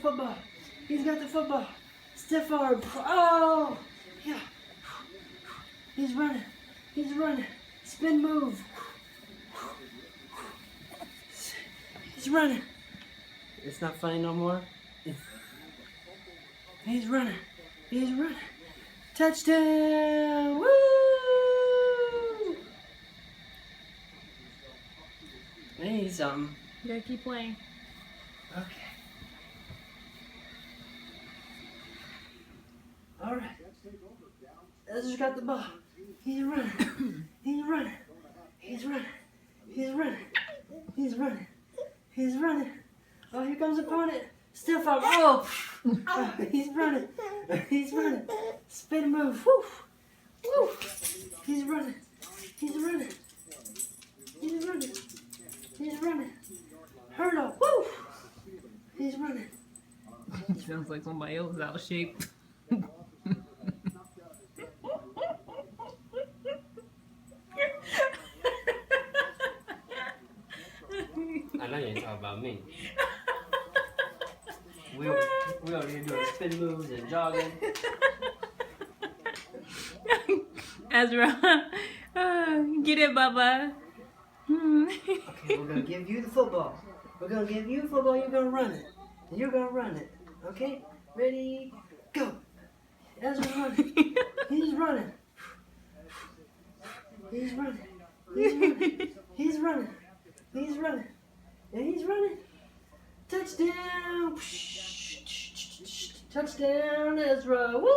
football. He's got the football. Stiff arm. Oh, yeah. He's running. He's running. Spin move. He's running. It's not funny no more. He's running. He's running. Touchdown! Woo! I need something. You gotta keep playing. Okay. All right. Ezra's got the ball. He's running. He's running. He's running. He's running. He's running. He's running. Oh, here comes the opponent. Stiff arm. Oh, he's running. He's running. Spin move. Woo. Woo. He's running. He's running. He's running. He's running. Hurdle. Woo. He's running. Sounds like somebody else is out of shape. I know you ain't talking about me. We over here doing spin moves and jogging. Ezra, get it, Bubba. Okay, we're gonna give you the football. We're gonna give you the football. You're gonna run it. And you're gonna run it. Okay? Ready? Go. Ezra's running. He's running. He's running. He's running. He's running. He's running. And he's running. Touchdown! Touchdown, Ezra! Woo!